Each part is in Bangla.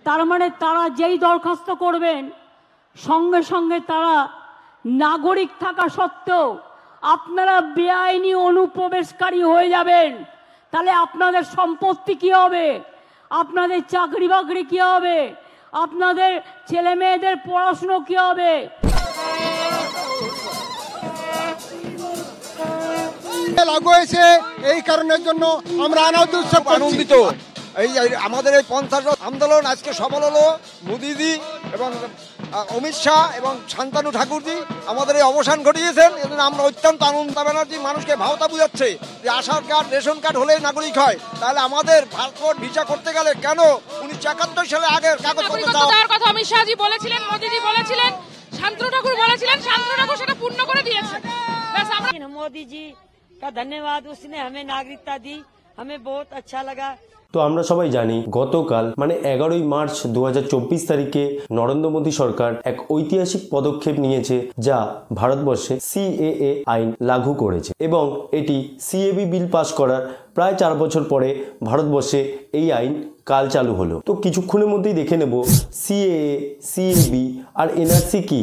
তার মানে তারা যেই দরখাস্ত করবেন সঙ্গে সঙ্গে তারা নাগরিক থাকা সত্ত্বেও আপনারা বেআইনি অনুপ্রবেশকারী হয়ে যাবেন। তাহলে আপনাদের সম্পত্তি কি হবে, আপনাদের চাকরি বাকরি কি হবে, আপনাদের ছেলে মেয়েদের পড়াশুনো কি হবে? লাগু হয়েছে, এই কারণের জন্য আমরা আনন্দিত। এই আমাদের এই 50 আন্দোলন আজকে সফল হলো। মোদিজি এবং অমিত শাহ এবং শান্তানু ঠাকুরজি আমাদের এই অবসান ঘটিয়েছেন। এজন্য আমরা অত্যন্ত আনন্দ। ব্যানার্জি মানুষকে ভাওতা বুঝাচ্ছে যে আধার কার্ড রেশন কার্ড হলেই নাগরিক হয়, তাহলে আমাদের পাসপোর্ট ভিসা করতে গেলে কেন 1971 সালে আগের কাগজপত্র দেওয়ার কথা অমিত শাহজি বলেছিলেন, মোদিজি বলেছিলেন, শান্তনু ঠাকুর বলেছিলেন, শান্তনু ঠাকুর সেটা পূর্ণ করে দিয়েছে। मोदी जी का धन्यवाद, उसने हमें नागरिकता दी, हमें बहुत अच्छा लगा। তো আমরা সবাই জানি গতকাল মানে 11ই মার্চ 2024 তারিখে নরেন্দ্র মোদী সরকার এক ঐতিহাসিক পদক্ষেপ নিয়েছে, যা ভারতবর্ষে সিএএ আইন লাগু করেছে এবং এটি সিএবি বিল পাস করার প্রায় 4 বছর পরে ভারতবর্ষে এই আইন কাল চালু হলো। তো কিছুক্ষণের মধ্যেই দেখে নেব সিএএ, সিএবি আর এনআরসি কি,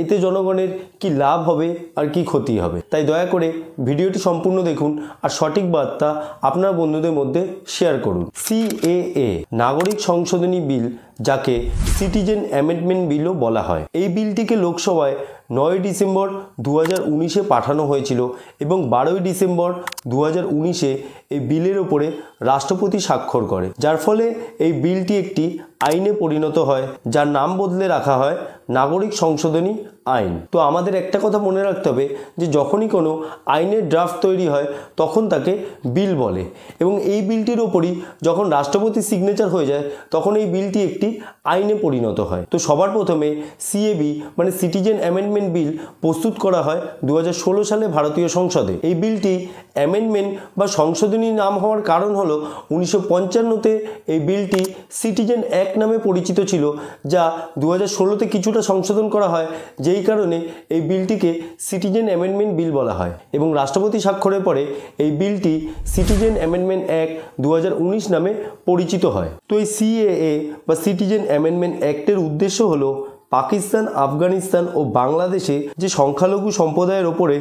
এতে জনগণের কি লাভ হবে আর কি ক্ষতি হবে। তাই দয়া করে ভিডিওটি সম্পূর্ণ দেখুন আর সঠিক বার্তা আপনার বন্ধুদের মধ্যে শেয়ার করুন। সিএএ নাগরিক সংশোধনী বিল, যাকে সিটিজেন অ্যামেন্ডমেন্ট বিলও বলা হয়। এই বিলটিকে লোকসভায় 9 ডিসেম্বর 2019-এ পাঠানো হয়েছিল এবং 12 ডিসেম্বর 2019-এ এই বিলের ওপরে রাষ্ট্রপতি স্বাক্ষর করে, যার ফলে এই বিলটি একটি আইনে পরিণত হয়, যার নাম বদলে রাখা হয় নাগরিক সংশোধনী আইন। তো আমাদের একটা কথা মনে রাখতে হবে যে যখনই কোনো আইনের ড্রাফট তৈরি হয় তখন তাকে বিল বলে এবং এই বিলটির ওপরই যখন রাষ্ট্রপতির সিগনেচার হয়ে যায় তখন এই বিলটি একটি আইনে পরিণত হয়। তো সবার প্রথমে সিএবি মানে সিটিজেন অ্যামেন্ডমেন্ট বিল প্রস্তুত করা হয় 2016 সালে ভারতীয় সংসদে। এই বিলটি অ্যামেন্ডমেন্ট বা সংশোধনী নাম হওয়ার কারণ হলো 1955-তে এই বিলটি সিটিজেন অ্যাক্ট নামে পরিচিত ছিল, যা 2016-তে কিছুটা সংশোধন করা হয়, যেই কারণে এই বিলটিকে সিটিজেন অ্যামেন্ডমেন্ট বিল বলা হয় এবং রাষ্ট্রপতি স্বাক্ষরের পরে এই বিলটি সিটিজেন অ্যামেন্ডমেন্ট অ্যাক্ট 2019 নামে পরিচিত হয়। তো এই সিএএ বা সিটিজেন অ্যামেন্ডমেন্ট অ্যাক্টের উদ্দেশ্য হলো পাকিস্তান, আফগানিস্তান ও বাংলাদেশে যে সংখ্যালঘু সম্প্রদায়ের ওপরে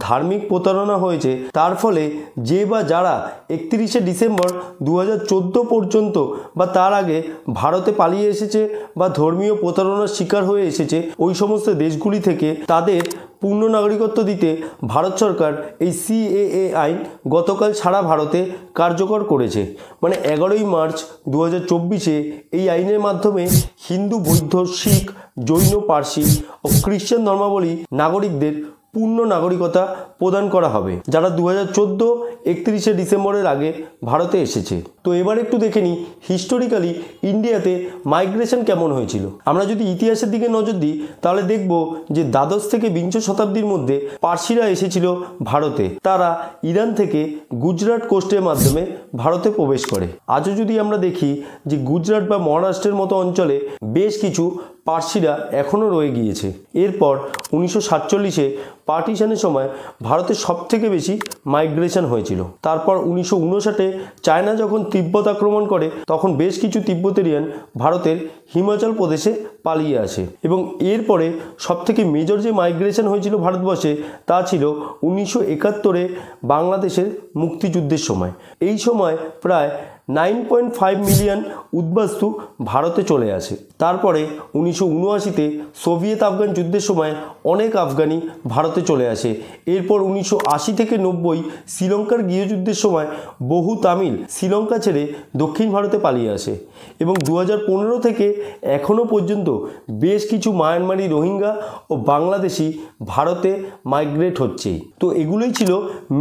ধার্মিক প্রতারণা হয়েছে, তার ফলে যে বা যারা 31শে ডিসেম্বর 2014 পর্যন্ত বা তার আগে ভারতে পালিয়ে এসেছে বা ধর্মীয় প্রতারণার শিকার হয়ে এসেছে, ওই সমস্ত দেশগুলি থেকে তাদের পূর্ণ নাগরিকত্ব দিতে ভারত সরকার এই সিএএ আইন গতকাল সারা ভারতে কার্যকর করেছে। মানে 11ই মার্চ 2024-এ এই আইনের মাধ্যমে হিন্দু, বৌদ্ধ, শিখ, জৈন, পার্সি ও খ্রিস্টান ধর্মাবলম্বী নাগরিকদের পূর্ণ নাগরিকতা প্রদান করা হবে, যারা 2014 31শে ডিসেম্বরের আগে ভারতে এসেছে। তো এবার একটু দেখে নিই হিস্টোরিক্যালি ইন্ডিয়াতে মাইগ্রেশন কেমন হয়েছিল। আমরা যদি ইতিহাসের দিকে নজর দিই তাহলে দেখব যে দ্বাদশ থেকে বিংশ শতাব্দীর মধ্যে পার্সিরা এসেছিল ভারতে। তারা ইরান থেকে গুজরাট কোস্টের মাধ্যমে ভারতে প্রবেশ করে। আজও যদি আমরা দেখি যে গুজরাট বা মহারাষ্ট্রের মতো অঞ্চলে বেশ কিছু পার্সিরা এখনও রয়ে গিয়েছে। এরপর 1947-এ পার্টিশনের সময় ভারতের সবথেকে বেশি মাইগ্রেশন হয়েছিল। তারপর 1959-এ চায়না যখন তিব্বত আক্রমণ করে তখন বেশ কিছু তিব্বতেরিয়ান ভারতের হিমাচল প্রদেশে পালিয়ে আসে এবং এরপরে সবথেকে মেজর যে মাইগ্রেশন হয়েছিল ভারতবর্ষে তা ছিল 1971-এ বাংলাদেশের মুক্তিযুদ্ধের সময়। এই সময় প্রায় 9.5 মিলিয়ন উদ্বাস্তু ভারতে চলে আসে। তারপরে 1979-তে সোভিয়েত আফগান যুদ্ধের সময় অনেক আফগানি ভারতে চলে আসে। এরপর 1980 থেকে 90 শ্রীলঙ্কার গৃহযুদ্ধের সময় বহু তামিল শ্রীলঙ্কা ছেড়ে দক্ষিণ ভারতে পালিয়ে আসে এবং 2015 থেকে এখনও পর্যন্ত বেশ কিছু মায়ানমারি, রোহিঙ্গা ও বাংলাদেশি ভারতে মাইগ্রেট হচ্ছেই। তো এগুলোই ছিল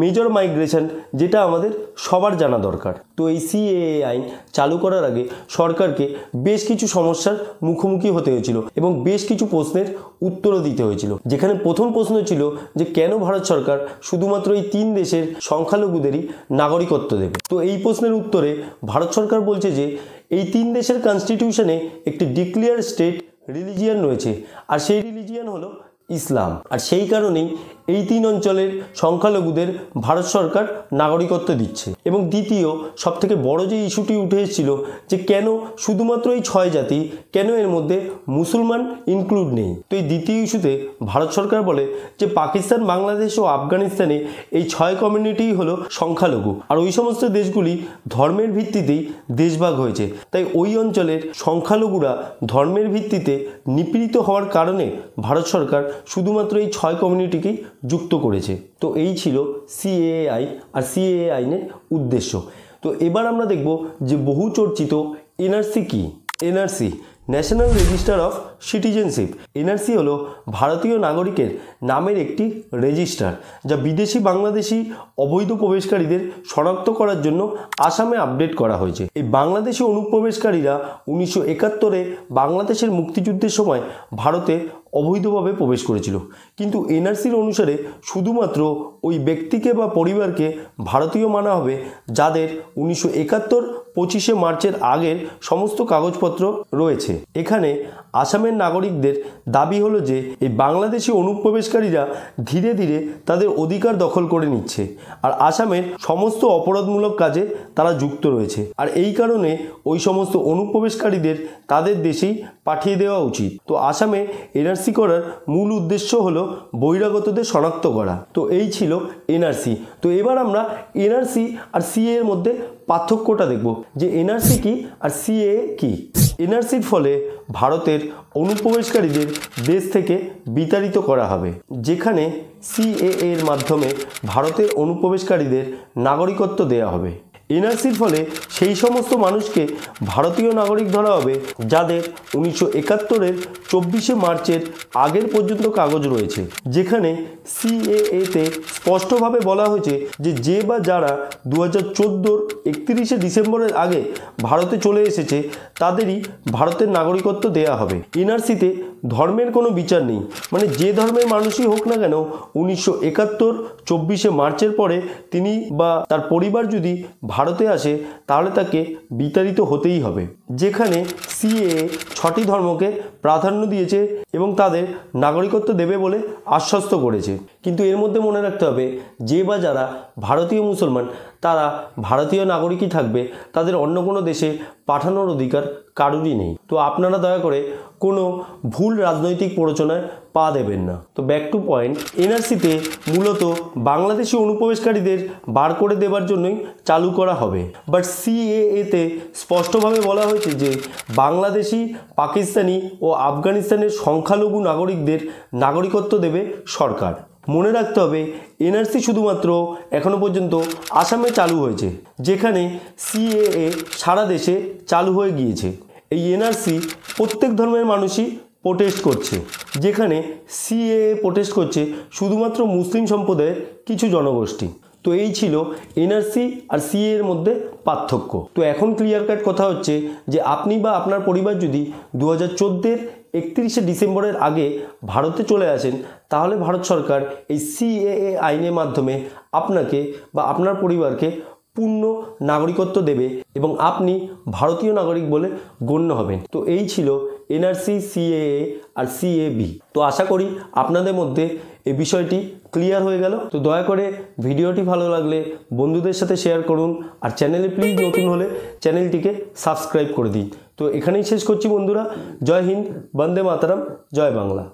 মেজর মাইগ্রেশন, যেটা আমাদের সবার জানা দরকার। তো এই সিএএ আইন চালু করার আগে সরকারকে বেশ কিছু সমস্যার মুখোমুখি হতে হয়েছিল এবং বেশ কিছু প্রশ্নের উত্তরও দিতে হয়েছিল। যেখানে প্রথম প্রশ্ন ছিল যে কেন ভারত সরকার শুধুমাত্র এই 3 দেশের সংখ্যালঘুদেরই নাগরিকত্ব দেবে। তো এই প্রশ্নের উত্তরে ভারত সরকার বলছে যে এই 3 দেশের কনস্টিটিউশনে একটি ডিক্লেয়ার স্টেট রিলিজিয়ান রয়েছে আর সেই রিলিজিয়ান হলো ইসলাম। আর সেই কারণেই এই 3 অঞ্চলের সংখ্যালঘুদের ভারত সরকার নাগরিকত্ব দিচ্ছে। এবং দ্বিতীয় সবথেকে বড় যে ইস্যুটি উঠে এসেছিল যে কেন শুধুমাত্র এই 6 জাতি, কেন এর মধ্যে মুসলমান ইনক্লুড নেই। তো এই দ্বিতীয় ইস্যুতে ভারত সরকার বলে যে পাকিস্তান, বাংলাদেশ ও আফগানিস্তানে এই 6 কমিউনিটিই হলো সংখ্যালঘু, আর ওই সমস্ত দেশগুলি ধর্মের ভিত্তিতেই দেশভাগ হয়েছে। তাই ওই অঞ্চলের সংখ্যালঘুরা ধর্মের ভিত্তিতে নিপীড়িত হওয়ার কারণে ভারত সরকার শুধুমাত্র এই 6 কমিউনিটিকেই যুক্ত করেছে। তো এই ছিল সিএএ আইন আর সিএএ আইনের উদ্দেশ্য। তো এবার আমরা দেখব যে বহু চর্চিত এনআরসি কি। NRC national register of citizenship. NRC হলো ভারতীয় নাগরিকের নামের একটি রেজিস্টার, যা বিদেশি বাংলাদেশি অবৈধ প্রবেশকারীদের শনাক্ত করার জন্য আসামে আপডেট করা হয়েছে। এই বাংলাদেশি অনুপ্রবেশকারীরা 1971-এ বাংলাদেশের মুক্তিযুদ্ধের সময় ভারতে অবৈধভাবে প্রবেশ করেছিল, কিন্তু এনআরসির অনুসারে শুধুমাত্র ওই ব্যক্তিকে বা পরিবারকে ভারতীয় মানা হবে যাদের 1971 25শে মার্চের আগের সমস্ত কাগজপত্র রয়েছে। এখানে আসামের নাগরিকদের দাবি হলো যে এই বাংলাদেশি অনুপ্রবেশকারীরা ধীরে ধীরে তাদের অধিকার দখল করে নিচ্ছে, আর আসামের সমস্ত অপরাধমূলক কাজে তারা যুক্ত রয়েছে, আর এই কারণে ওই সমস্ত অনুপ্রবেশকারীদের তাদের দেশেই পাঠিয়ে দেওয়া উচিত। তো আসামে এনআরসি করার মূল উদ্দেশ্য হলো বহিরাগতদের শনাক্ত করা। তো এই ছিল এনআরসি। তো এবার আমরা এনআরসি আর সিএ এর মধ্যে পার্থক্যটা দেখব যে এনআরসি কি আর সিএএ কি। এনআরসির ফলে ভারতের অনুপ্রবেশকারীদের দেশ থেকে বিতাড়িত করা হবে, যেখানে সিএএ এর মাধ্যমে ভারতের অনুপ্রবেশকারীদের নাগরিকত্ব দেওয়া হবে। এনআরসির ফলে সেই সমস্ত মানুষকে ভারতীয় নাগরিক ধরা হবে যাদের 1971-এর 24শে মার্চের আগের পর্যন্ত কাগজ রয়েছে, যেখানে সিএএতে স্পষ্টভাবে বলা হয়েছে যে যে বা যারা 2014-র 31শে ডিসেম্বরের আগে ভারতে চলে এসেছে তাদেরই ভারতের নাগরিকত্ব দেয়া হবে। এনআরসিতে ধর্মের কোনো বিচার নেই, মানে যে ধর্মের মানুষই হোক না কেন 1971 24শে মার্চের পরে তিনি বা তার পরিবার যদি ভারতে আসে তাহলে তাকে বিতাড়িত হতেই হবে। যেখানে সিএএ 6টি ধর্মকে প্রাধান্য দিয়েছে এবং তাদের নাগরিকত্ব দেবে বলে আশ্বস্ত করেছে। কিন্তু এর মধ্যে মনে রাখতে হবে যে বা যারা ভারতীয় মুসলমান তারা ভারতীয় নাগরিকই থাকবে, তাদের অন্য কোনো দেশে পাঠানোর অধিকার কারোরই নেই। তো আপনারা দয়া করে কোনো ভুল রাজনৈতিক প্ররোচনায় পা দেবেন না। তো ব্যাক টু পয়েন্ট, এনআরসিতে মূলত বাংলাদেশি অনুপ্রবেশকারীদের বার করে দেওয়ার জন্যই চালু করা হবে, বাট সিএএতে স্পষ্টভাবে বলা হয়েছে যে বাংলাদেশি, পাকিস্তানি ও আফগানিস্তানের সংখ্যালঘু নাগরিকদের নাগরিকত্ব দেবে সরকার। মনে রাখতে হবে এনআরসি শুধুমাত্র এখনো পর্যন্ত আসামে চালু হয়েছে, যেখানে সিএএ সারা দেশে চালু হয়ে গিয়েছে। এই এনআরসি প্রত্যেক ধর্মের মানুষই প্রোটেস্ট করছে, যেখানে সিএএ প্রোটেস্ট করছে শুধুমাত্র মুসলিম সম্প্রদায়ের কিছু জনগোষ্ঠী। তো এই ছিল এনআরসি আর সিএ এর মধ্যে পার্থক্য। তো এখন ক্লিয়ার কাট কথা হচ্ছে যে আপনি বা আপনার পরিবার যদি 2014-এর 31শে ডিসেম্বরের আগে ভারতে চলে আসেন তাহলে ভারত সরকার এই সিএএ আইনের মাধ্যমে আপনাকে বা আপনার পরিবারকে পূর্ণ নাগরিকত্ব দেবে এবং আপনি ভারতীয় নাগরিক বলে গণ্য হবেন। তো এই ছিল এনআরসি, সিএএ আর সিএবি। তো আশা করি আপনাদের মধ্যে এই বিষয়টি ক্লিয়ার হয়ে গেল। তো দয়া করে ভিডিওটি ভালো লাগলে বন্ধুদের সাথে শেয়ার করুন, আর চ্যানেলে প্লিজ নতুন হলে চ্যানেলটিকে সাবস্ক্রাইব করে দিন। তো এখানেই শেষ করছি বন্ধুরা। জয় হিন্দ, বন্দে মাতরম, জয় বাংলা।